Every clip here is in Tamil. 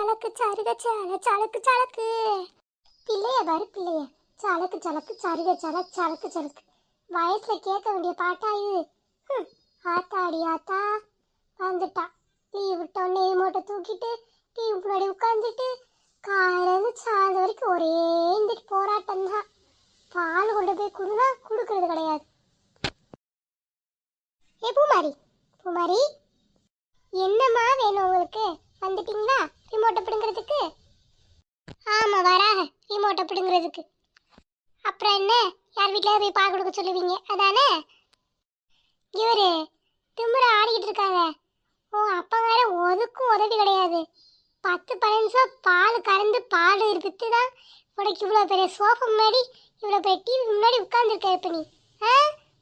சலக்கு சருக சல சலக்கு சலக்கு பிள்ளைய பாரு பிள்ளைய சலக்கு சலக்கு சருக சல சலக்கு சலக்கு வயசுல கேட்க வேண்டிய பாட்டா இது. ஆத்தாடி ஆத்தா வந்துட்டா. லீவ் விட்டோன்னே மூட்டை தூக்கிட்டு டிவி முன்னாடி உட்காந்துட்டு காலையிலேருந்து சாயந்தரம் வரைக்கும் ஒரே இந்த போராட்டம் தான். பால் கொண்டு போய் கொடுனா கொடுக்கறது கிடையாது. ஏ பூமாரி பூமாரி, என்னம்மா வேணும் உங்களுக்கு? வந்துட்டீங்களா ரிமோட்டை பிடுங்கிறதுக்கு? ஆமாம் வராக ரிமோட்டை பிடுங்கிறதுக்கு. அப்புறம் என்ன, யார் வீட்டில் போய் பால் கொடுக்க சொல்லுவீங்க அதானே? இவரு திமுறை ஆடிக்கிட்டு இருக்காங்க. ஓ அப்பா வேற ஒதுக்கும் உதவி கிடையாது. 10-15 நிமிஷம் பால் கறந்து பால் விற்று தான் உனக்கு இவ்வளோ பெரிய சோஃபா முன்னாடி இவ்வளோ பெரிய டிவி முன்னாடி உட்காந்துருக்க. இப்போ நீ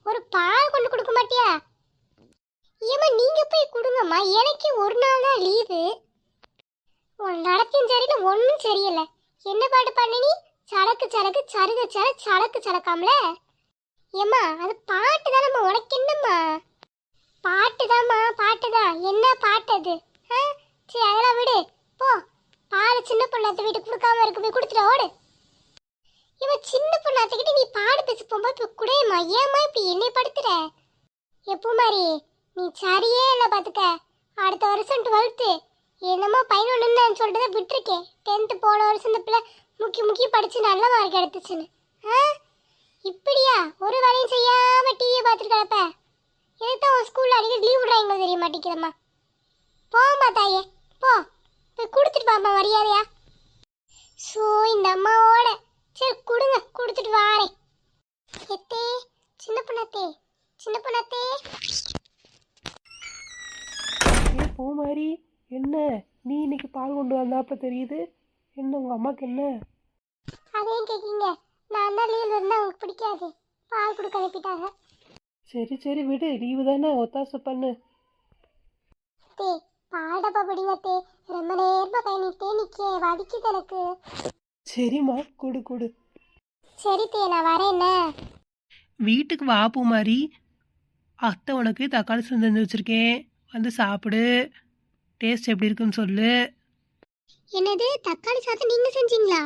ஒரு பால் கொண்டு கொடுக்க மாட்டியா? ஏம்மா நீங்கள் போய் கொடுங்கம்மா, எனக்கு ஒரு நாள் தான் லீவு. உன் நடத்தையும் சரியில்லை ஒன்றும் சரியில்லை. என்ன பாட்டு பண்ண நீ? சலக்கு சலக்கு சருக சல சலக்கு சலக்காமல. ஏம்மா அது பாட்டு தானம்மா, உனக்கு என்னம்மா? பாட்டு தான்மா பாட்டு தான். என்ன பாட்டு அது? சரி அதெல்லாம் விடு போ. பால் சின்ன பொண்ணாத்த வீட்டுக்கு கொடுக்காம இருக்கு, போய் கொடுத்துட்டு ஓடு. இவன் சின்ன பொண்ணாத்துக்கிட்ட நீ பாடு பேச போகும்போது இப்போ குடையம்மா. ஏம்மா இப்படி என்னை படுத்துற? எப்போ மாதிரி நீ சரியே இல்லை பார்த்துக்க. அடுத்த வருஷம் 12th என்னமோ 11ன்னு சொல்லிட்டு விட்டுருக்கேன். 10th போன வருஷம் இந்த பிள்ளை முக்கி படித்து நல்ல மார்க் எடுத்துச்சுன்னு. இப்படியா ஒரு வேலையும் செய்யாமல் டிவியை பார்த்துட்டு கிடப்ப? எதுதான் உன் ஸ்கூலில் அடிக்கடி லீவ் விட்றாங்க தெரிய மாட்டேங்கிறம்மா. போம்மா தாயே போ, போய் கொடுத்துட்டு பாம்மா மரியாதையா. ஸோ இந்த அம்மாவோட சரி கொடுங்க, கொடுத்துட்டு வாரேன். எத்தே சின்ன பொண்ணாத்தே சின்ன பொண்ணாத்தே. பூமாரி, என்ன நீ இன்னைக்கு பால் கொண்டு வந்தாப்ப தெரியுது. என்ன உங்கள் அம்மாவுக்கு என்ன? அதையும் கேட்கீங்க? நான் தான் லீவ் இருந்தால் உங்களுக்கு பிடிக்காது, பால் கொடுக்க அனுப்பிட்டாங்க. சரி சரி விடு, லீவு தானே, ஒத்தாசை பண்ணு. தே பால் டப்பா பிடிங்க தே, ரொம்ப நேரமாக கை நீட்டே நிற்க வலிக்குது எனக்கு. சரிம்மா கொடு கொடு. சரி தே நான் வரேன். என்ன வீட்டுக்கு வா பூமாரி, அத்தை உனக்கு தக்காளி சாதம் செஞ்சு வச்சுருக்கேன், வந்து சாப்பிடு. டேஸ்ட் எப்படி இருக்குன்னு சொல்லு. என்னது தக்காளி சாதம் நீங்கள் செஞ்சீங்களா?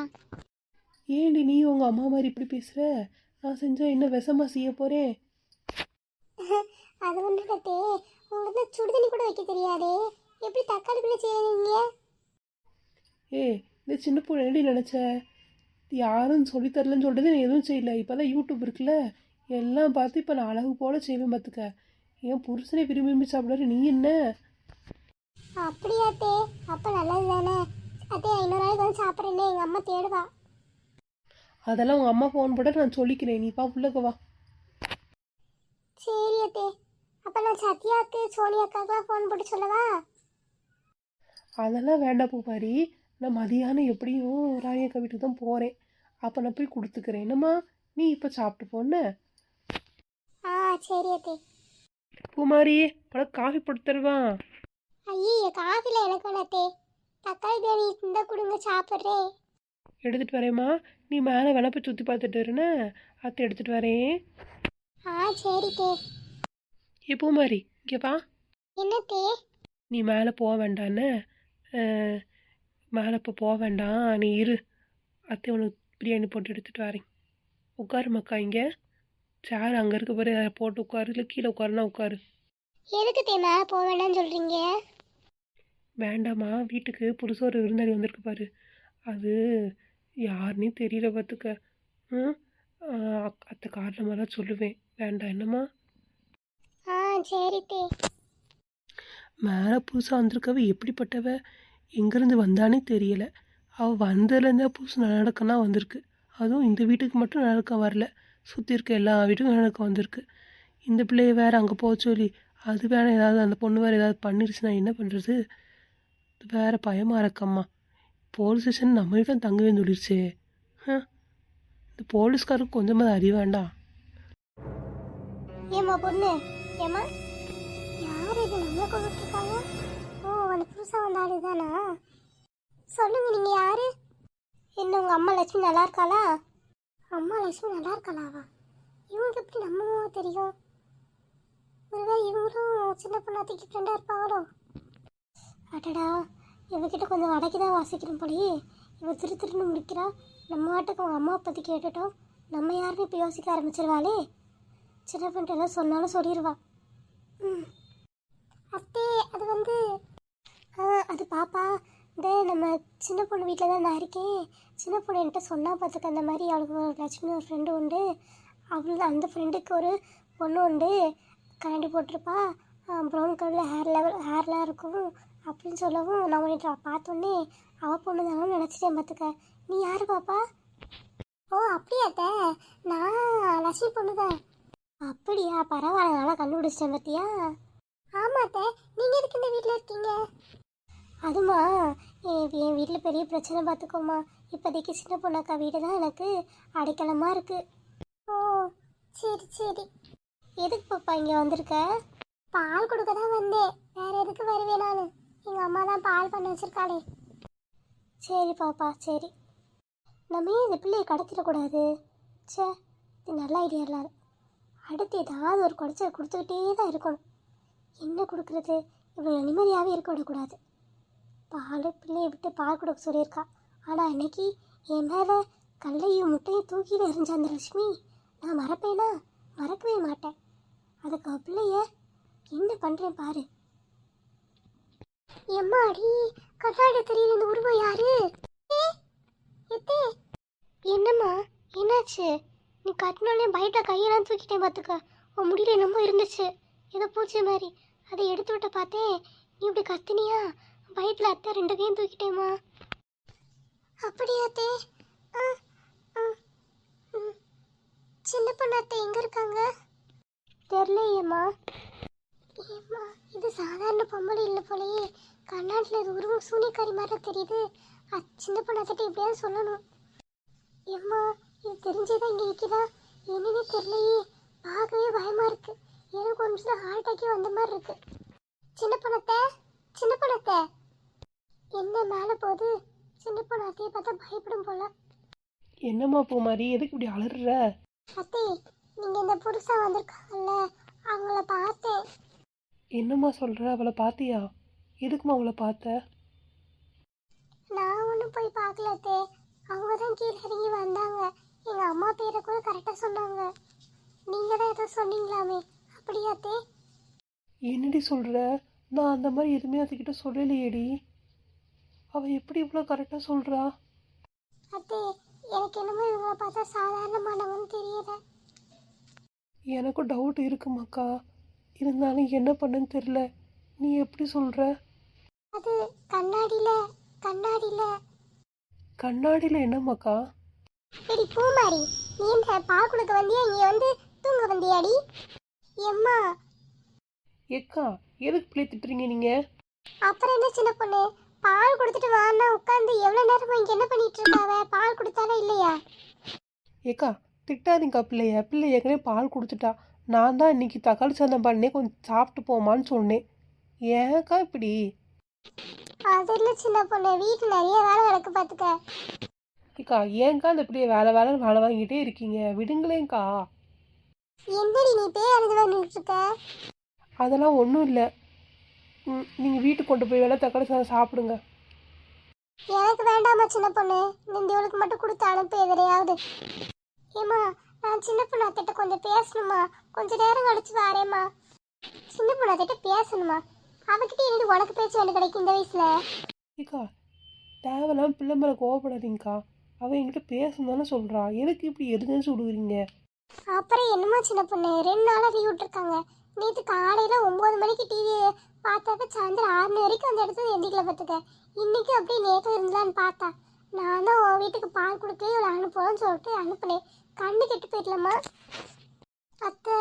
ஏண்டி நீ உங்கள் அம்மா மாதிரி இப்படி பேசுகிற? நான் செஞ்சால் என்ன விஷமா செய்ய போகிறேன்? அது ஒன்று தே, உங்களுக்கு சுடுதண்ணி கூட வைக்க தெரியாதே, எப்படி தக்காளி பிள்ளை செய்வீங்க? இந்த சின்ன பொண்ணு என்னடி நினச்ச? யாரும் சொல்லித்தரலன்னு சொல்லிட்டு நான் எதுவும் செய்யலை. இப்போ தான் யூடியூப் இருக்குல்ல, எல்லாம் பார்த்து இப்போ நான் அழகு போல் செய்வேன் பார்த்துக்க. என் புருஷனை விரும்பி சாப்பிடாரு, நீ என்ன? அப்படியா தே, அப்போ நல்லது தானே. அதே 500 நாளைக்கு வந்து சாப்பிட்றேன்னே எங்கள் அம்மா தேடுவா. அதெல்லாம் உங்கள் அம்மா ஃபோன் போட நான் சொல்லிக்கிறேன், நீப்பா உள்ளக்க வா. சரி அத்தே, அப்போ நான் சத்யாவுக்கு சோனியாக்காக்கெலாம் ஃபோன் போட்டு சொல்லவா? அதெல்லாம் வேண்டாம் பூமாரி, நான் மதியானம் எப்படியும் ராணியக்கா வீட்டுக்கு தான் போகிறேன். அப்போ நான் போய் கொடுத்துக்கிறேன். என்னம்மா நீ இப்போ சாப்பிட்டு போன? சரி அத்தே. பூமாரி படம் காஃபி போட்டு தருவான். ஐயே காஃபியில் எனக்கு வேணாத்தே, தக்காளி பிரியாணி இருந்தால் கொடுங்க சாப்பிட்றேன். எடுத்துகிட்டு வரேம்மா, நீ மேலே விளப்ப சுற்றி பார்த்துட்டு வரேன்னு அத்தை எடுத்துகிட்டு வரேன். சரி தே. ஏ பூமாரி இங்கேப்பா. என்னத்தே? நீ மேலே போக வேண்டான்னு, மேலே இப்போ போக வேண்டாம், நீ இரு, அத்தை உனக்கு பிரியாணி போட்டு எடுத்துகிட்டு வரேன். உட்காரு மக்கா, இங்கே சேர் அங்கே இருக்க போகிற போட்டு உட்காரு, இல்லை கீழே உட்காருனா உட்காரு. எதுக்கு தே மேலே போக வேண்டாம்னு சொல்கிறீங்க? வேண்டாம்மா, வீட்டுக்கு புதுசாக ஒரு விருந்தாளி வந்திருக்கு பாரு, அது யாருன்னே தெரியல பார்த்துக்க. அத்தை காரணமாக சொல்லுவேன், வேண்டாம் என்னம்மா? சரி தே. மேலே புதுசாக வந்திருக்கவ எப்படிப்பட்டவ, எங்கேருந்து வந்தானே தெரியலை. அவள் வந்ததுலேருந்தே புதுசு நடக்கனா வந்திருக்கு. அதுவும் இந்த வீட்டுக்கு மட்டும் நடக்க வரல, சுற்றி இருக்க எல்லா வீட்டுக்கும் நடக்க வந்திருக்கு. இந்த பிள்ளைய வேறு அங்கே போக சொல்லி அது வேற ஏதாவது அந்த பொண்ணு வேறு ஏதாவது பண்ணிருச்சுன்னா என்ன பண்ணுறது? வேறு பயமாக இருக்கம்மா. போலீஸ் ஸ்டேஷன் நம்ம தான் தங்குவேன்னு சொல்லிடுச்சே. இந்த போலீஸ்காருக்கு கொஞ்சமாக அறிய வேண்டாம். ஏம்மா பொண்ணு, ஏம்மா யார் இது நம்மளை கொண்டுட்ருக்காங்க? ஓ அந்த புதுசாக வந்த ஆளு தானா? சொல்லுங்க நீங்கள் யார்? என்ன உங்கள் அம்மா லட்சுமி நல்லா இருக்காளா? அம்மா லட்சுமி நல்லா இருக்காளாவா? இவங்க எப்படி நம்ம தெரியும்? ஒருவேளை இவங்களும் சின்ன பொண்ணாத்திக்கு ஃப்ரெண்டாக இருப்பாங்களோ? அடடா, இவகிட்ட கொஞ்சம் அடக்கி தான் வாசிக்கிறோம் போலயே. இவ திருன்னு முடிக்கிறா. நம்ம வாட்டுக்கு அவங்க அம்மா பற்றி கேட்டுட்டோம். நம்ம யாருன்னு இப்போ யோசிக்க ஆரம்பிச்சிருவாளே. சின்ன பண்ணிட்டு எல்லாம் சொன்னாலும் சொல்லிடுவா. ம் அத்தே அது வந்து அது பாப்பா, இந்த நம்ம சின்ன பொண்ணு வீட்டில் தான் நான் இருக்கேன். சின்ன பொண்ணு என்கிட்ட சொன்னா பார்த்துக்க, அந்த மாதிரி அவளுக்கு ஒரு லட்சுமி ஒரு ஃப்ரெண்டு உண்டு. அவள் அந்த ஃப்ரெண்டுக்கு ஒரு பொண்ணு உண்டு, கரண்டி போட்டிருப்பா, ப்ரௌன் கலரில் ஹேர்லாம் இருக்கும் அப்படின்னு சொல்லவும் நான் உன்னை பார்த்தோன்னே அவள் பொண்ணு தானு நினச்சிட்டேன் பார்த்துக்க. நீ யார் பாப்பா? ஓ அப்படியாத்த, நான் லட்சுமி பொண்ணு தான். அப்படியா, பரவாயில்ல, நல்லா கண்டுபிடிச்சிட்டேன் பார்த்தியா? ஆமாத்த, நீங்கள் எதுக்கு இந்த வீட்டில் இருக்கீங்க? அதுமா என் வீட்டில் பெரிய பிரச்சனை பார்த்துக்கோமா. இப்போதைக்கு சின்ன பொண்ணாக்கா வீடு தான் எனக்கு அடைக்கலமாக இருக்குது. ஓ சரி சரி. எதுக்கு பாப்பா இங்கே வந்திருக்க? பால் கொடுக்க தான் வந்தேன், வேறு எதுக்கு வருவேன் நான்? எங்கள் அம்மா தான் பால் பண்ண வச்சுருக்காளே. சரி பாப்பா சரி. நம்ம ஏன் இந்த பிள்ளையை கடத்திடக்கூடாது? சே, இது நல்ல ஐடியா இல்லாது. அடுத்து ஏதாவது ஒரு குடைச்சல் கொடுத்துக்கிட்டே தான் இருக்கணும். என்ன கொடுக்குறது? இவ்வளோ நிம்மதியாகவே இருக்க விடக்கூடாது. பால் பிள்ளையை விட்டு பால் கொடுக்க சொல்லியிருக்கா. ஆனால் அன்னைக்கு என் மேலே கல்லையும் முட்டையும் தூக்கிட்டு எறிஞ்ச அந்த லட்சுமி நான் மறப்பேனா? மறக்கவே மாட்டேன். அதுக்கு பிள்ளைய என்ன பண்ணுறேன் பாரு. எம்மாடி, கண்ணாடி தெரியுது இந்த உருவம் யாரு? எத்தே என்னம்மா என்னாச்சு? நீ கட்டினோடனே பைட்டில் கையெல்லாம் தூக்கிட்டேன் பார்த்துக்க. உன் முடியல என்னமோ இருந்துச்சு, ஏதோ பூச்சி மாதிரி. அதை எடுத்து விட்ட பார்த்தேன், நீ இப்படி கத்தினியா? பைட்டில் அத்தை 2 கையும் தூக்கிட்டேம்மா. அப்படியாத்தே? சின்ன பொண்ணு அத்தை எங்கே இருக்காங்க? தெரியலையேம்மா. ஏம்மா, இது சாதாரண பொம்பளை இல்லை போலயே. கண்ணாடியில் இது உருவம் சூனியக்காரி மாதிரி தெரியுது. சின்ன பொண்ணு அத்தைட்ட எப்படியாவது சொல்லணும். ஏம்மா, இது தெரிஞ்சேதான் இங்கே நிற்கிதா? என்னன்னே தெரியலையே, பார்க்கவே பயமாக இருக்கு. எனக்கு ஒரு நிமிஷம் ஹார்ட் அட்டாக்கே வந்த மாதிரி இருக்கு. சின்ன பொண்ணத்தை, சின்ன பொண்ணத்தை என்ன மேலே போகுது? சின்ன பொண்ணு அத்தையை பார்த்தா பயப்படும் போல. என்னம்மா பூமாரி, எதுக்கு இப்படி அலறுற? அத்தை, நீங்கள் இந்த புதுசா வந்திருக்காங்கல்ல, அவங்கள பார்த்தேன். என்னம்மா சொல்கிற? அவளை பார்த்தியா? எதுக்குமா அவளை பார்த்த? நான் ஒன்றும் போய் பார்க்கல அத்தை, அவங்க தான் கீழே இறங்கி வந்தாங்க. எங்கள் அம்மா பேரை கூட கரெக்டாக சொன்னாங்க. நீங்கள் தான் ஏதோ சொன்னீங்களாமே, அப்படியா அத்தை? என்னடி சொல்கிற? நான் அந்த மாதிரி எதுவுமே அதுக்கிட்ட சொல்லலையேடி. அவள் எப்படி இவ்வளோ கரெக்டாக சொல்கிறா? அத்தை, எனக்கு என்னமோ இவங்களை பார்த்தா சாதாரணமானவன்னு தெரியல. எனக்கும் டவுட் இருக்குமாக்கா, இருந்தாலும் என்ன பண்ணுன்னு தெரில. நீ எப்படி சொல்கிற? அது கண்ணாடியில் கண்ணாடியில் என்னம்மாக்கா? சரி பூமாரி, நீ இந்த பால் கொடுக்க வந்தியா, இங்கே வந்து தூங்க வந்தியாடி? எம்மா, ஏக்கா, எதுக்கு பிள்ளை திட்டுறீங்க நீங்கள்? அப்புறம் என்ன சின்ன பொண்ணு, பால் கொடுத்துட்டு வான்னா உட்காந்து எவ்வளோ நேரமா இங்கே என்ன பண்ணிட்டு இருக்காவ? பால் கொடுத்தாலே இல்லையா? ஏக்கா, திட்டாதீங்கக்கா பிள்ளைய. பிள்ளை ஏற்கனவே பால் கொடுத்துட்டா. நான் தான் இன்னைக்கு தக்காளி சாதம் பண்ணேன், கொஞ்சம் சாப்பிட்டு போமான்னு சொன்னேன். ஏன்க்கா இப்படி? அது இல்லை சின்ன பொண்ணு, வீட்டில் நிறைய வேலை கிடக்கு பார்த்துக்க. ஏக்கா, ஏன்க்கா இந்த பிள்ளைய வேலை வாங்கிட்டே இருக்கீங்க? விடுங்களேங்க்கா. என்னடி நீ பேய் அறிஞ்சு பண்ணிட்டு இருக்க? அதெல்லாம் ஒன்றும் இல்லை. நீங்கள் வீட்டுக்கு கொண்டு போய் வேணால் தக்காளி சாதம் சாப்பிடுங்க. எனக்கு வேண்டாமா சின்ன பொண்ணு, இவளுக்கு மட்டும் கொடுத்து அனுப்பு எதிரையாவது. ஏம்மா, நான் சின்ன பொண்ணு அத்திட்ட கொஞ்சம் பேசணுமா? கொஞ்சம் நேரம் கழிச்சு வரேம்மா. சின்ன பொண்ணு அத்திட்ட பேசணுமா? அவகிட்ட என்னடி உனக்கு பேச்சு வேண்டு கிடைக்கும் இந்த வயசுல? ஏக்கா, தேவையில்லாம பிள்ளை மேலே கோவப்படாதீங்கக்கா. அவள் என்கிட்ட பேசணும் தானே சொல்கிறா. எதுக்கு இப்படி எதுன்னு சொல்லுவீங்க? அப்புறம் என்னம்மா சின்ன பொண்ணு, 2 நாளாக லீவ் விட்டுருக்காங்க. நேற்று காலையில் 9 மணிக்கு டிவி பார்த்தாக்க சாயந்தரம் 6 மணி வரைக்கும் அந்த இடத்துல எந்திக்கல பார்த்துக்க. இன்னைக்கு அப்படியே நேற்று இருந்தான்னு பார்த்தா, நான் தான் உன் வீட்டுக்கு பால் கொடுக்கவே இவளை அனுப்புவோன்னு சொல்லிட்டு அனுப்புனேன். கண்ணு கெட்டு போயிடலாமா அத்தை?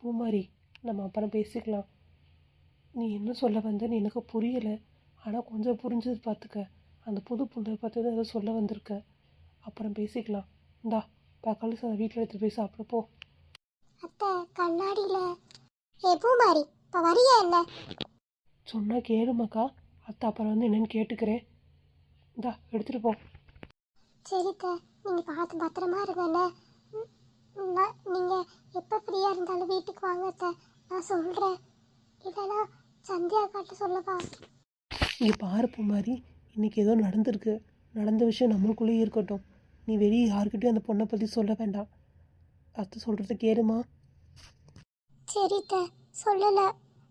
பூமாரி, நம்ம அப்புறம் பேசிக்கலாம். நீ என்ன சொல்ல வந்தேன்னு எனக்கு புரியலை. ஆனால் கொஞ்சம் புரிஞ்சது பார்த்துக்க. அந்த புது பொண்ணை பார்த்து தான் ஏதோ சொல்ல வந்திருக்க. அப்புறம் பேசிக்கலாம். இந்தா தக்காளி சாதம் வீட்டில் எடுத்துகிட்டு போய் சாப்பிடப்போ. அத்தை, கண்ணாடியில் பூமாரி இப்போ வரியா என்ன? சொன்னால் கேளுமாக்கா. அத்தை அப்புறம் வந்து என்னன்னு கேட்டுக்கிறேன். இந்தா எடுத்துகிட்டு போ. சரிக்கா, நீங்கள் பார்த்து பத்திரமா இருங்கண்ணே. நீங்கள் எப்போ ஃப்ரீயாக இருந்தாலும் வீட்டுக்கு வாங்க அத்தை, நான் சொல்கிறேன். இல்லைனா சந்தியா காட்ட சொல்லவா? இங்கே பாரு பூமாரி, இன்றைக்கி ஏதோ நடந்திருக்கு. நடந்த விஷயம் நம்மளுக்குள்ளேயே இருக்கட்டும். நீ வெளியே யார்கிட்டயும் அந்த பொண்ணை பற்றி சொல்ல வேண்டாம். அத்தை சொல்கிறத கேளுமா. சரித்த, சொல்லலை.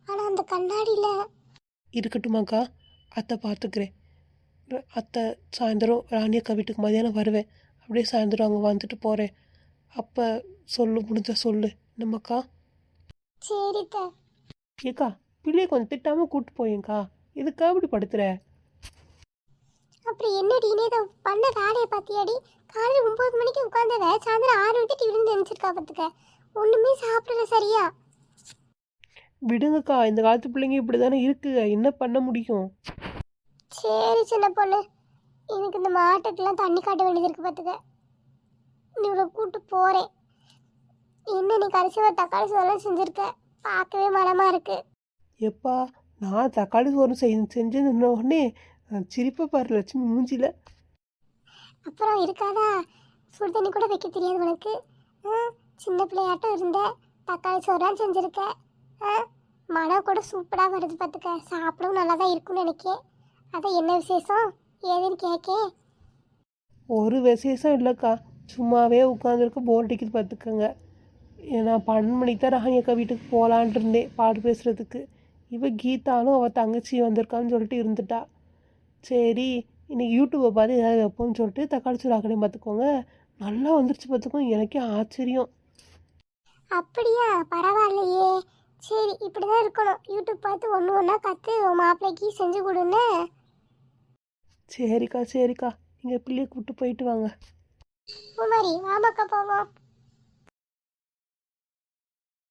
ஆனால் அந்த கண்ணாடியில் இருக்கட்டுமாக்கா, அத்தை பார்த்துக்கிறேன். அத்தை சாயந்தரம் ராணி அக்கா வீட்டுக்கு மதியானம் வருவேன். அப்படியே சாயந்தரம் அங்கே வந்துட்டு போகிறேன். அப்போ சொல்லு, முடிஞ்சா சொல்லு நம்மக்கா. சரித்த. ஏக்கா, பிள்ளையை கொஞ்சம் திட்டாமல் கூப்பிட்டு போயேங்க்கா. இதுக்கா இப்படி படுத்துற? அப்புறம் என்னடி நீ இதை பண்ண வேலையை பார்த்தியாடி? காலையில் 9 மணிக்கு உட்காந்தவ சாயந்தரம் 6 விட்டு விழுந்து நினச்சிருக்கா பார்த்துக்க. ஒன்றுமே சாப்பிடல சரியா. விடுங்கக்கா, இந்த காலத்து பிள்ளைங்க இப்படி தானே இருக்குங்க. என்ன பண்ண முடியும்? சரி சின்ன பொண்ணு, எனக்கு இந்த மாட்டுக்கெல்லாம் தண்ணி காட்ட வேண்டியது இருக்கு பார்த்துக்க. நீ இவ்வளோ கூப்பிட்டு போகிறேன். என்ன நீ கடைசி ஒரு தக்காளி சோறுலாம் செஞ்சுருக்க, பார்க்கவே மனமாக இருக்கு. எப்பா, நான் தக்காளி சோறு செஞ்சேன்னு உடனே சிரிப்பை பாரு லட்சுமி மூஞ்சில. அப்புறம் இருக்காதா, சுடு தண்ணி கூட வைக்க தெரியாது உனக்கு. சின்ன பிள்ளையாட்டம் இருந்த தக்காளி சோறுலாம் செஞ்சுருக்க. மனம் கூட சூப்பராக வருது பார்த்துக்க. சாப்பிடவும் நல்லா தான் இருக்கும்னு நினைக்கேன். அதான் என்ன விசேஷம் ஏதுன்னு கேட்கேன். ஒரு விசேஷம் இல்லைக்கா, சும்மாவே உட்காந்துருக்க போர் அடிக்குது பார்த்துக்கங்க. நான் 12 மணிக்கு தான் ராணி அக்கா வீட்டுக்கு போகலான் இருந்தேன் பாடு பேசுகிறதுக்கு. இவள் கீதாலும் அவள் தங்கச்சி வந்திருக்கான்னு சொல்லிட்டு இருந்துட்டா. சரி, இன்னைக்கு யூடியூப்பை பார்த்து ஏதாவது வைப்போம்னு சொல்லிட்டு தக்காளி சோறு ஆக்கணும் பார்த்துக்கோங்க. நல்லா வந்துருச்சு பார்த்துக்கோங்க. எனக்கே ஆச்சரியம். அப்படியா, பரவாயில்லையே. சரி, இப்படி தான் இருக்கணும். யூடியூப் பார்த்து ஒன்று ஒன்றா கற்று மாப்பிள்ளைக்கு செஞ்சு கொடுன்னு. சரிக்கா, சரிக்கா, நீங்கள் பிள்ளையை கூப்பிட்டு போயிட்டு வாங்க. பூமாரி, வாமாக்கா போவோம்.